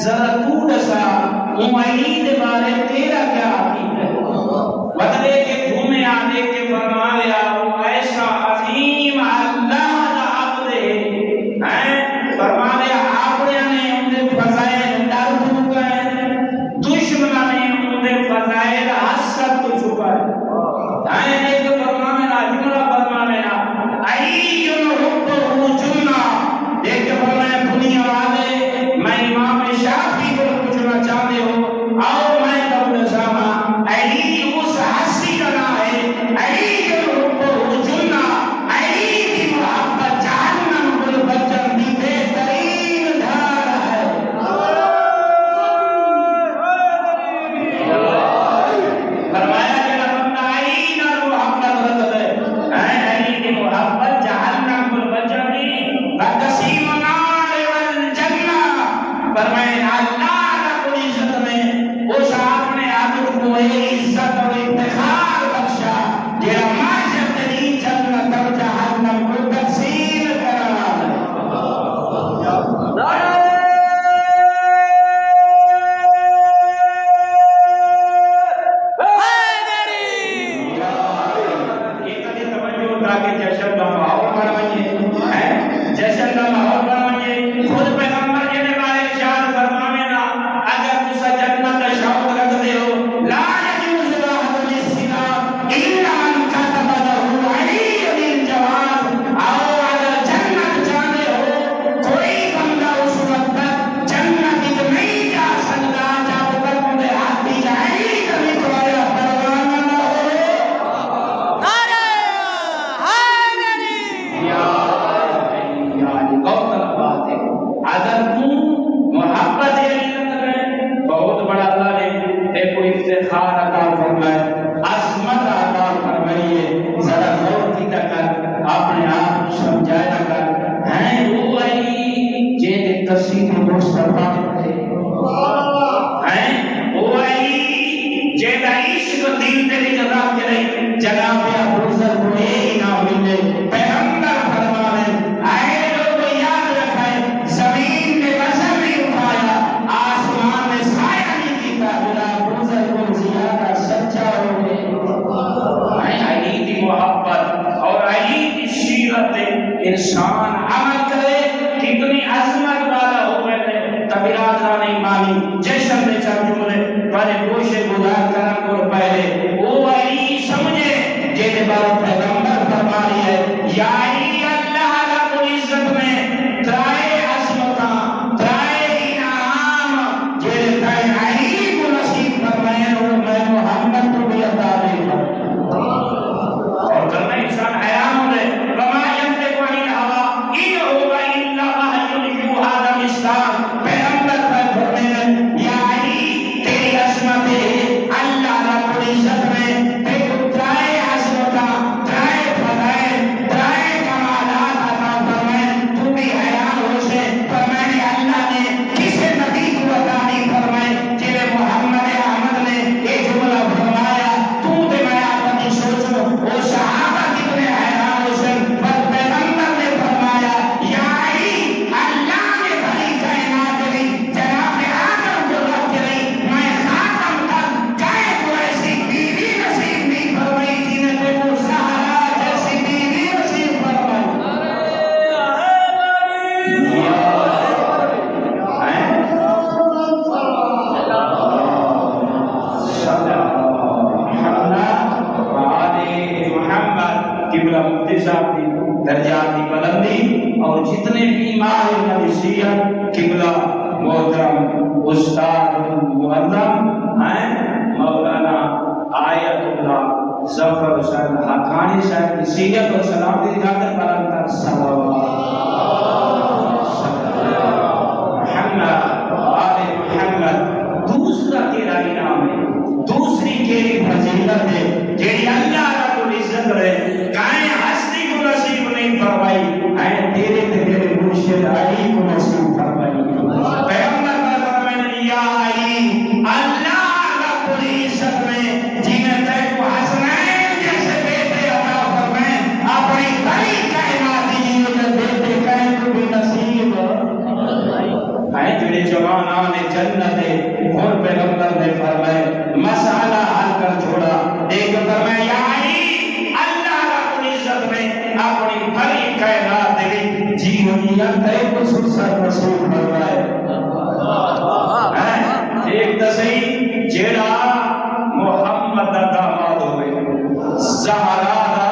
ذرا تو دسا امید بارے تیرا مجھے عزت اور افتخار بخشا جڑا معاشر تری جنت اور جہنم کو تقسیم کرا جشن کا ماحول بنائیے جشن کا ماحول بنائیے خود پیغمبر کے نے بارے ارشاد فرماوے نا اگر تسا جنت کا شوق رکھتے ہو لا يجوز له السنا الا من كتب له علي بالجواب او اگر جنت جانے ہو کوئی بندہ اس وقت جنت نہیں جا سکتا جب تک انہیں ہاتھ دی جائے کبھی تمہارا پروانہ نہ ہو اگر تم محبت میں بہت بڑا اللہ نے تے کو افتخار عطا فرمائے عظمت عطا فرمائیے ذرا غور کی کر اپنے آپ کو سمجھایا کر ہیں وہ علی جے تصدیق مصطفیٰ ہیں وہ علی جے عشق دل تے جگہ کرے جناب ابو ذر کو یہ انعام ملے پیغمبر فرمانے اے انسان عمل کرے کتنی عظمت والا ہو گئے تبرادران ایمانی جشن میں چل جملے پہلے گوشے گزار کرن کو پہلے وہ علی سمجھے جیسے بارے پیغمبر فرما رہی ہے یا علی اللہ رب العزت میں ترائے عظمتاں ترائے انعام جیسے ترائے علی کو نصیب فرمائے اور میں محمد کو بھی عطا دے اور کرنا انسان حیران ہو رہے پیغمبر پر فرمایا یا علی تیری عظمت اللہ رب العزت میں دیکھو ترائے عظمتاں ترائے فضائل ترائے کمالات عطا فرمائے تو بھی حیران ہو سے فرمایا اللہ نے کسے نبی کو عطا نہیں فرمائے جنہیں محمد احمد نے یہ جملہ فرمایا تو تے میں اپنی سوچو وہ صحابہ کتنے حیران ہو سے پر پیغمبر نے فرمایا یا علی اللہ درجات کی بلندی اور جتنے بھی ماہر نفسیت قبلہ محترم استاد معظم ہیں مولانا آیت اللہ ظفر حسین حقانی صاحب کی سیرت اور سلامتی دکھا کر بلند تر محمد آل محمد دوسرا تیرا انعام ہے دوسری تیری فضیلت ہے جیڑی اللہ رب العزت رہے کائیں ہستی کو نصیب نہیں فرمائی اے تیرے تیرے مرشد علی کو نصیب فرمائی پیغمبر کا فرمایا یا علی اللہ رب العزت میں جنہیں تے کو حسنین جیسے بیٹے عطا فرمائے اپنی بڑی کائنات جنہیں بیٹے کہیں کو بھی نصیب اے جڑے جوانان جنت اور پیغمبر نے فرمایا مسئلہ حل کر چھوڑا ایک فرمایا یا علی اللہ رب العزت میں اپنی بڑی کائنات دے جیونیت تے کو سرسر رسول فرمائے ایک دسئی جیڑا محمد دا داماد ہوئے زہرا دا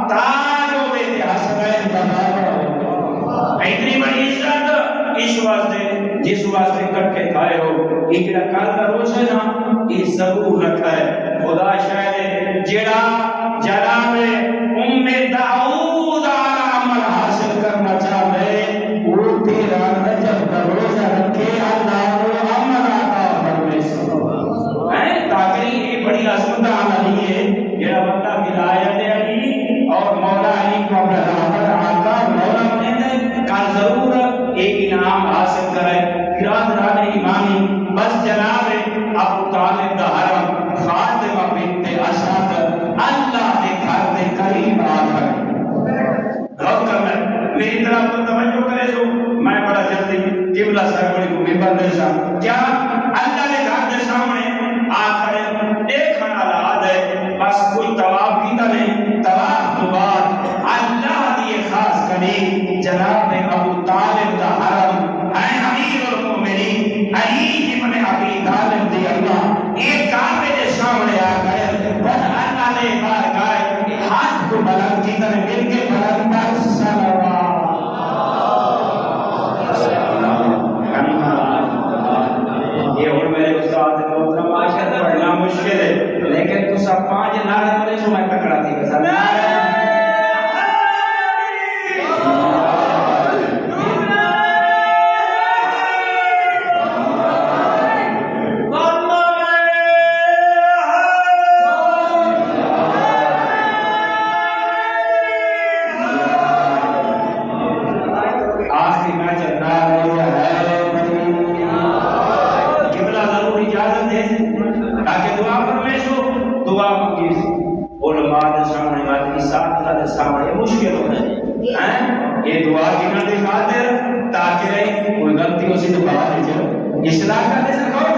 تاج ہوئے تے حسنین دا بابا اتنی بڑی عزت اس واسطے جس واسطے کٹھے کھائے ہو ایک رکھا دا روز ہے نا یہ ضرور رکھا ہے خدا شاید جیڑا جناب ام داؤد عمل حاصل کرنا چاہے وہ تیرا رجب کا روزہ رکھے اللہ وہ عمل عطا فرمائے تاکہ یہ بڑی عظمت علی ہے جیڑا بندہ ولایت علی اور مولا علی کو اپنا رحمت آقا مولا نے کل ضرور ایک انعام حاصل کرے برادران ایمانی بس جناب ابو طالب دا حرم ذرا تو توجہ کرے سو میں بڑا جلدی قبلہ سرکڑی کو ممبر دے سا کیا اللہ نے گھر دے سامنے آخر دیکھنا لاد ہے بس کوئی طواف کی نہیں طواف تو بعد اللہ دی خاص کری جناب ابو طالب دا حرم اے امیر المومنین علی ابن ابی طالب دی اللہ ایک کعبے کے سامنے آ گئے بس اللہ نے بار گائے ہاتھ کو بلند کی طرح مل کے بلند پر صلوات یہ اور میرے استاد محترم ماشاءاللہ پڑھنا مشکل ہے لیکن تو سب 5 نعرے بولے سو میں پکڑا دی بس مشکل ہونا ہے یہ دعا کی خاطر تاکہ کوئی غلطی ہو سی تو باہر نہیں چلو اصلاح کرنے سے غور